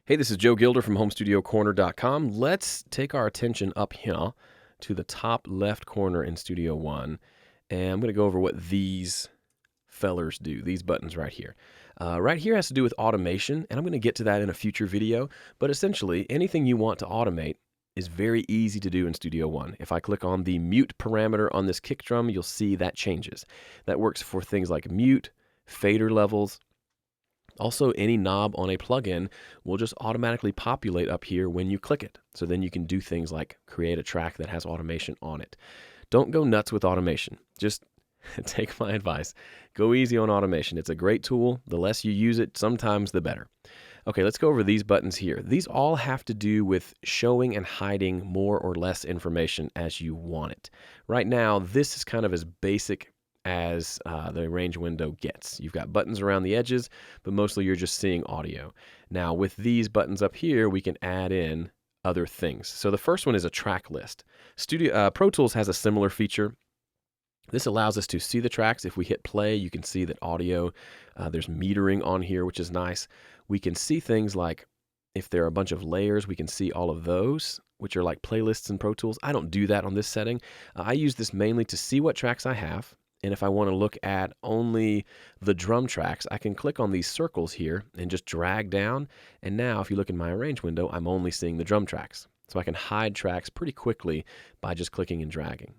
Hey, this is Joe Gilder from HomeStudioCorner.com. Let's take our attention up here to the top left corner in Studio One, and I'm going to go over what these fellers do, these buttons right here. Right here has to do with automation, and I'm going to get to that in a future video, but essentially anything you want to automate is very easy to do in Studio One. If I click on the mute parameter on this kick drum, you'll see that changes. That works for things like mute, fader levels. Also, any knob on a plugin will just automatically populate up here when you click it. So then you can do things like create a track that has automation on it. Don't go nuts with automation. Just take my advice. Go easy on automation. It's a great tool. The less you use it, sometimes the better. Okay, let's go over these buttons here. These all have to do with showing and hiding more or less information as you want it. Right now, this is kind of as basic as the arrange window gets. You've got buttons around the edges, but mostly you're just seeing audio. Now with these buttons up here, we can add in other things. So the first one is a track list. Pro Tools has a similar feature. This allows us to see the tracks. If we hit play, you can see that audio, there's metering on here, which is nice. We can see things like if there are a bunch of layers, we can see all of those, which are like playlists in Pro Tools. I don't do that on this setting. I use this mainly to see what tracks I have. And if I want to look at only the drum tracks, I can click on these circles here and just drag down. And now if you look in my arrange window, I'm only seeing the drum tracks. So I can hide tracks pretty quickly by just clicking and dragging.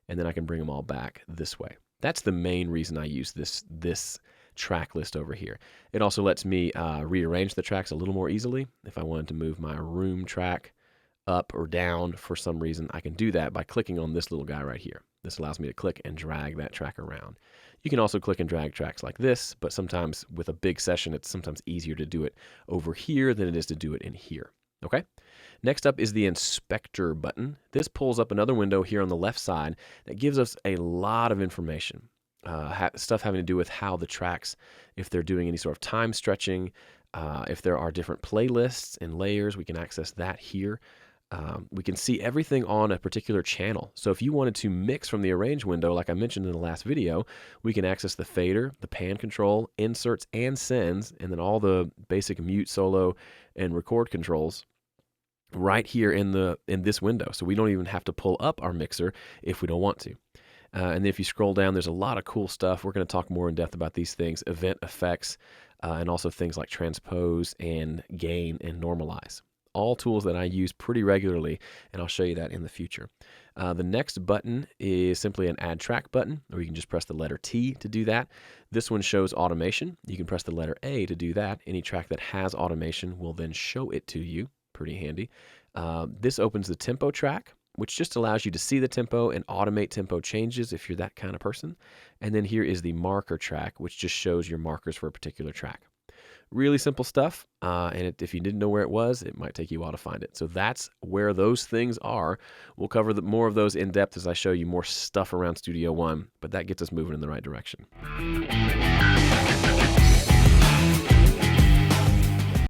And then I can bring them all back this way. That's the main reason I use this track list over here. It also lets me rearrange the tracks a little more easily. If I wanted to move my room track up or down for some reason, I can do that by clicking on this little guy right here. This allows me to click and drag that track around. You can also click and drag tracks like this, but sometimes with a big session, it's sometimes easier to do it over here than it is to do it in here. Okay? Next up is the inspector button. This pulls up another window here on the left side that gives us a lot of information. Stuff having to do with how the tracks, if they're doing any sort of time stretching, if there are different playlists and layers, we can access that here. We can see everything on a particular channel. So if you wanted to mix from the arrange window, like I mentioned in the last video, we can access the fader, the pan control, inserts, and sends, and then all the basic mute, solo, and record controls right here in this window. So we don't even have to pull up our mixer if we don't want to. And then if you scroll down, there's a lot of cool stuff. We're going to talk more in depth about these things, event effects, and also things like transpose and gain and normalize. All tools that I use pretty regularly, and I'll show you that in the future. The next button is simply an add track button, or you can just press the letter T to do that. This one shows automation. You can press the letter A to do that. Any track that has automation will then show it to you. Pretty handy. This opens the tempo track, which just allows you to see the tempo and automate tempo changes if you're that kind of person. And then here is the marker track, which just shows your markers for a particular track. Really simple stuff, and if you didn't know where it was, it might take you a while to find it. So that's where those things are. We'll cover more of those in depth as I show you more stuff around Studio One, but that gets us moving in the right direction.